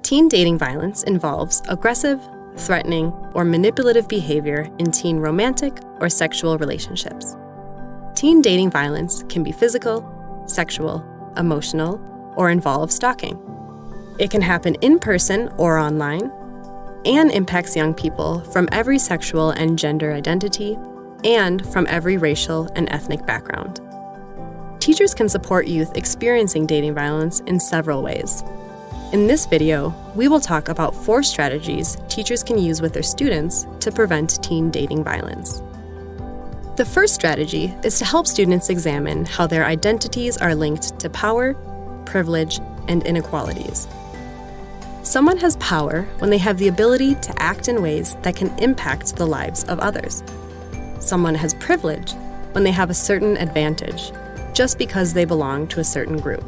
Teen dating violence involves aggressive, threatening, or manipulative behavior in teen romantic or sexual relationships. Teen dating violence can be physical, sexual, emotional, or involve stalking. It can happen in person or online, and impacts young people from every sexual and gender identity, and from every racial and ethnic background. Teachers can support youth experiencing dating violence in several ways. In this video, we will talk about 4 strategies teachers can use with their students to prevent teen dating violence. The first strategy is to help students examine how their identities are linked to power, privilege, and inequalities. Someone has power when they have the ability to act in ways that can impact the lives of others. Someone has privilege when they have a certain advantage, just because they belong to a certain group.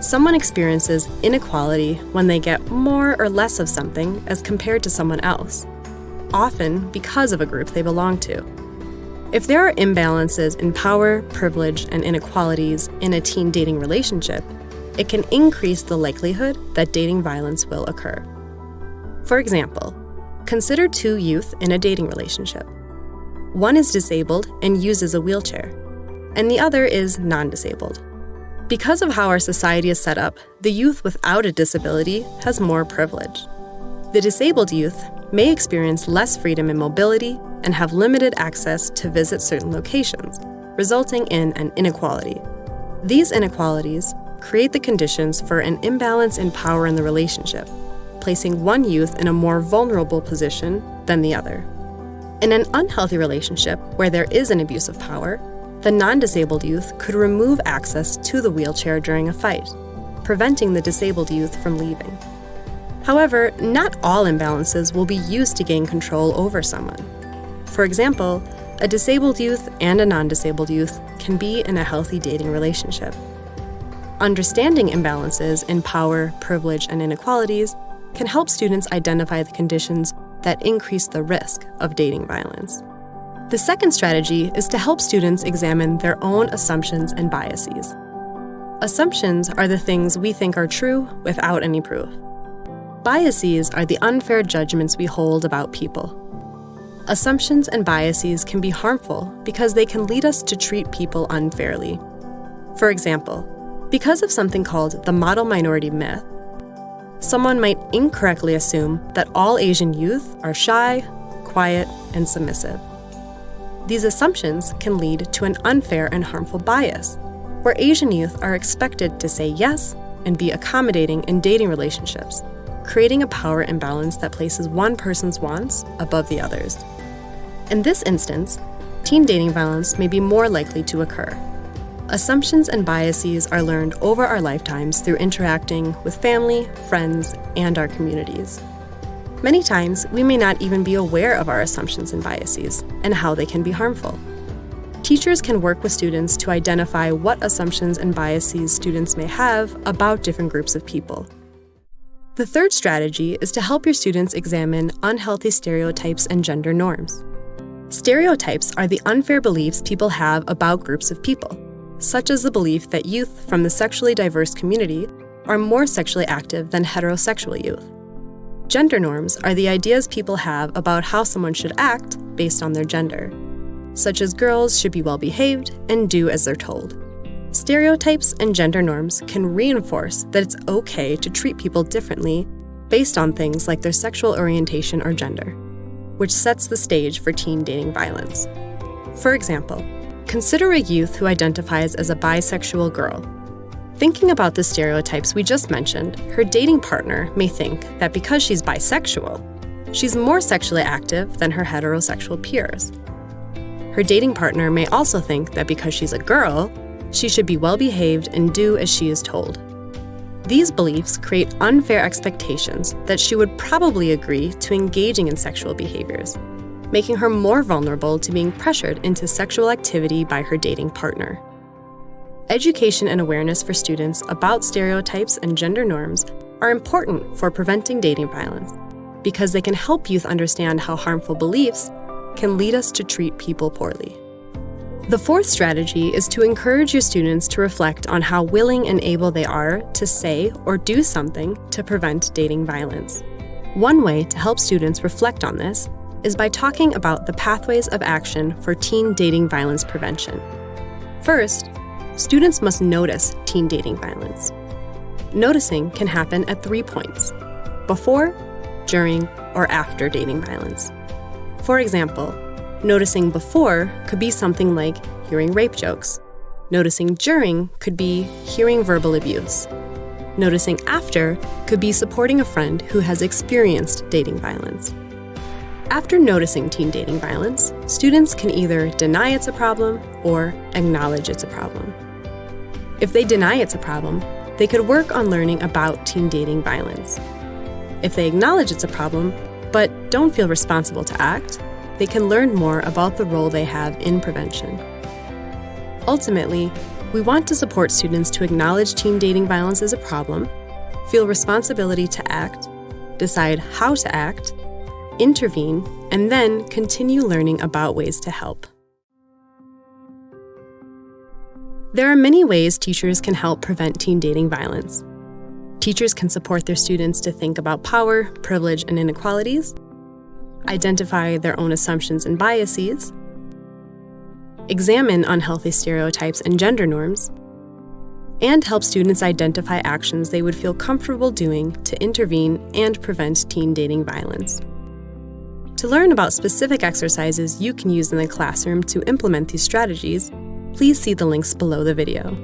Someone experiences inequality when they get more or less of something as compared to someone else, often because of a group they belong to. If there are imbalances in power, privilege, and inequalities in a teen dating relationship, it can increase the likelihood that dating violence will occur. For example, consider 2 youth in a dating relationship. One is disabled and uses a wheelchair, and the other is non-disabled. Because of how our society is set up, the youth without a disability has more privilege. The disabled youth may experience less freedom in mobility and have limited access to visit certain locations, resulting in an inequality. These inequalities create the conditions for an imbalance in power in the relationship, placing one youth in a more vulnerable position than the other. In an unhealthy relationship where there is an abuse of power, the non-disabled youth could remove access to the wheelchair during a fight, preventing the disabled youth from leaving. However, not all imbalances will be used to gain control over someone. For example, a disabled youth and a non-disabled youth can be in a healthy dating relationship. Understanding imbalances in power, privilege, and inequalities can help students identify the conditions that increase the risk of dating violence. The second strategy is to help students examine their own assumptions and biases. Assumptions are the things we think are true without any proof. Biases are the unfair judgments we hold about people. Assumptions and biases can be harmful because they can lead us to treat people unfairly. For example, because of something called the model minority myth, someone might incorrectly assume that all Asian youth are shy, quiet, and submissive. These assumptions can lead to an unfair and harmful bias, where Asian youth are expected to say yes and be accommodating in dating relationships, creating a power imbalance that places one person's wants above the others. In this instance, teen dating violence may be more likely to occur. Assumptions and biases are learned over our lifetimes through interacting with family, friends, and our communities. Many times, we may not even be aware of our assumptions and biases and how they can be harmful. Teachers can work with students to identify what assumptions and biases students may have about different groups of people. The third strategy is to help your students examine unhealthy stereotypes and gender norms. Stereotypes are the unfair beliefs people have about groups of people, such as the belief that youth from the sexually diverse community are more sexually active than heterosexual youth. Gender norms are the ideas people have about how someone should act based on their gender, such as girls should be well-behaved and do as they're told. Stereotypes and gender norms can reinforce that it's okay to treat people differently based on things like their sexual orientation or gender, which sets the stage for teen dating violence. For example, consider a youth who identifies as a bisexual girl. Thinking about the stereotypes we just mentioned, her dating partner may think that because she's bisexual, she's more sexually active than her heterosexual peers. Her dating partner may also think that because she's a girl, she should be well-behaved and do as she is told. These beliefs create unfair expectations that she would probably agree to engaging in sexual behaviors, making her more vulnerable to being pressured into sexual activity by her dating partner. Education and awareness for students about stereotypes and gender norms are important for preventing dating violence because they can help youth understand how harmful beliefs can lead us to treat people poorly. The fourth strategy is to encourage your students to reflect on how willing and able they are to say or do something to prevent dating violence. One way to help students reflect on this is by talking about the pathways of action for teen dating violence prevention. First, students must notice teen dating violence. Noticing can happen at 3 points: before, during, or after dating violence. For example, noticing before could be something like hearing rape jokes. Noticing during could be hearing verbal abuse. Noticing after could be supporting a friend who has experienced dating violence. After noticing teen dating violence, students can either deny it's a problem or acknowledge it's a problem. If they deny it's a problem, they could work on learning about teen dating violence. If they acknowledge it's a problem, but don't feel responsible to act, they can learn more about the role they have in prevention. Ultimately, we want to support students to acknowledge teen dating violence as a problem, feel responsibility to act, decide how to act, intervene, and then continue learning about ways to help. There are many ways teachers can help prevent teen dating violence. Teachers can support their students to think about power, privilege, and inequalities, identify their own assumptions and biases, examine unhealthy stereotypes and gender norms, and help students identify actions they would feel comfortable doing to intervene and prevent teen dating violence. To learn about specific exercises you can use in the classroom to implement these strategies, please see the links below the video.